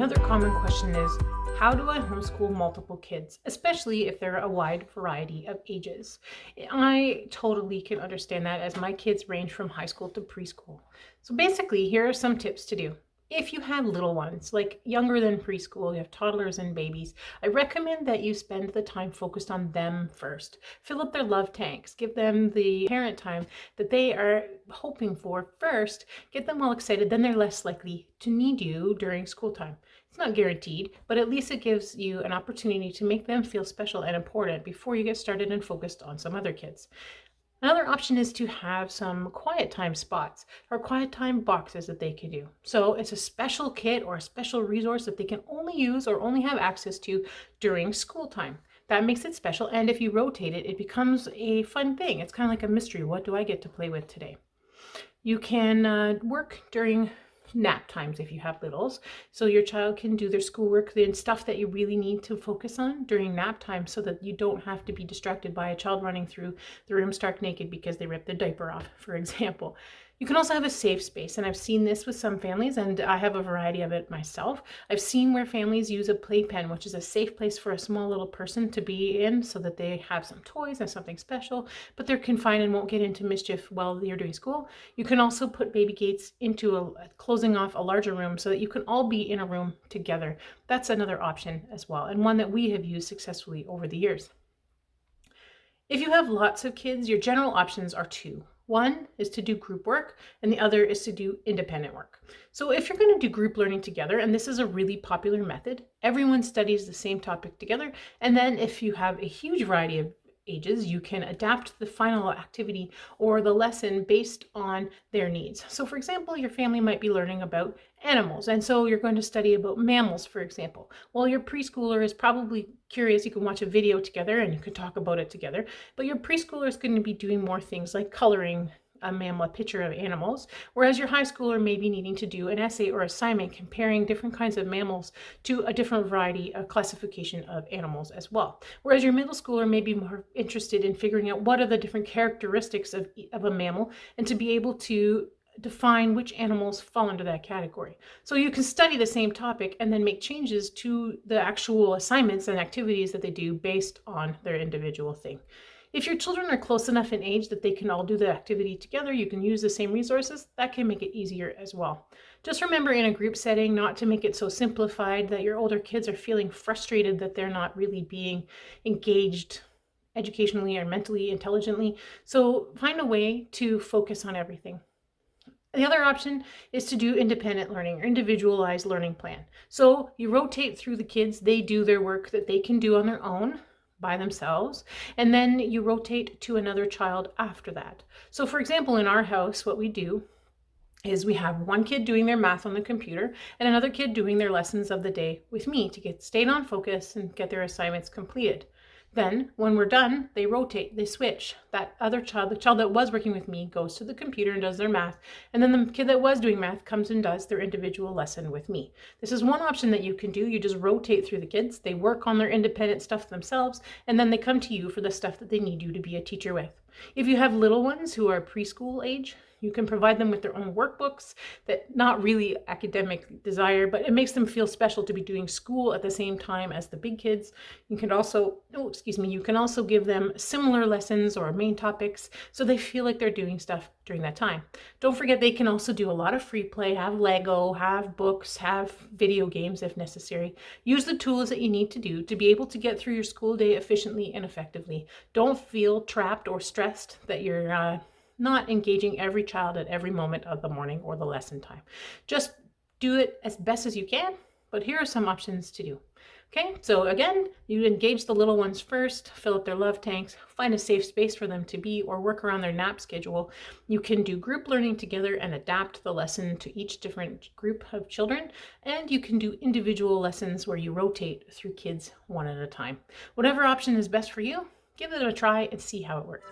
Another common question is, how do I homeschool multiple kids, especially if they're a wide variety of ages? I totally can understand that as my kids range from high school to preschool. So basically, here are some tips to do. If you have little ones, like younger than preschool, you have toddlers and babies, I recommend that you spend the time focused on them first. Fill up their love tanks, give them the parent time that they are hoping for first, get them all excited, then they're less likely to need you during school time. It's not guaranteed, but at least it gives you an opportunity to make them feel special and important before you get started and focused on some other kids. Another option is to have some quiet time spots or quiet time boxes that they can do. So it's a special kit or a special resource that they can only use or only have access to during school time. That makes it special, and if you rotate it, it becomes a fun thing. It's kind of like a mystery. What do I get to play with today? You can work during nap times if you have littles, so your child can do their schoolwork and stuff that you really need to focus on during nap time, so that you don't have to be distracted by a child running through the room stark naked because they ripped the diaper off, for example. You can also have a safe space, and I've seen this with some families, and I have a variety of it myself. I've seen where families use a playpen, which is a safe place for a small little person to be in so that they have some toys and something special, but they're confined and won't get into mischief while you're doing school. You can also put baby gates into closing off a larger room so that you can all be in a room together. That's another option as well, and one that we have used successfully over the years. If you have lots of kids, your general options are two. One is to do group work, and the other is to do independent work. So if you're going to do group learning together, and this is a really popular method, everyone studies the same topic together, and then if you have a huge variety of ages, you can adapt the final activity or the lesson based on their needs. So for example, your family might be learning about animals, and so you're going to study about mammals, for example. Well, your preschooler is probably curious. You can watch a video together and you can talk about it together, but your preschooler is going to be doing more things like coloring a picture of animals, whereas your high schooler may be needing to do an essay or assignment comparing different kinds of mammals to a different variety of classification of animals as well. Whereas your middle schooler may be more interested in figuring out what are the different characteristics of a mammal, and to be able to define which animals fall under that category. So you can study the same topic and then make changes to the actual assignments and activities that they do based on their individual thing. If your children are close enough in age that they can all do the activity together, you can use the same resources. That can make it easier as well. Just remember, in a group setting, not to make it so simplified that your older kids are feeling frustrated that they're not really being engaged educationally or mentally, intelligently. So find a way to focus on everything. The other option is to do independent learning or individualized learning plan. So you rotate through the kids, they do their work that they can do on their own by themselves, and then you rotate to another child after that. So for example, in our house, what we do is we have one kid doing their math on the computer and another kid doing their lessons of the day with me to stay on focus and get their assignments completed. Then when we're done, they rotate, they switch. That other child, the child that was working with me, goes to the computer and does their math. And then the kid that was doing math comes and does their individual lesson with me. This is one option that you can do. You just rotate through the kids. They work on their independent stuff themselves, and then they come to you for the stuff that they need you to be a teacher with. If you have little ones who are preschool age, you can provide them with their own workbooks that not really academic desire, but it makes them feel special to be doing school at the same time as the big kids. You can also, you can also give them similar lessons or main topics so they feel like they're doing stuff during that time. Don't forget, they can also do a lot of free play, have Lego, have books, have video games if necessary. Use the tools that you need to do to be able to get through your school day efficiently and effectively. Don't feel trapped or stressed that you're not engaging every child at every moment of the morning or the lesson time. Just do it as best as you can, but here are some options to do. Okay, so again, you engage the little ones first, fill up their love tanks, find a safe space for them to be, or work around their nap schedule. You can do group learning together and adapt the lesson to each different group of children, and you can do individual lessons where you rotate through kids one at a time. Whatever option is best for you, give it a try and see how it works.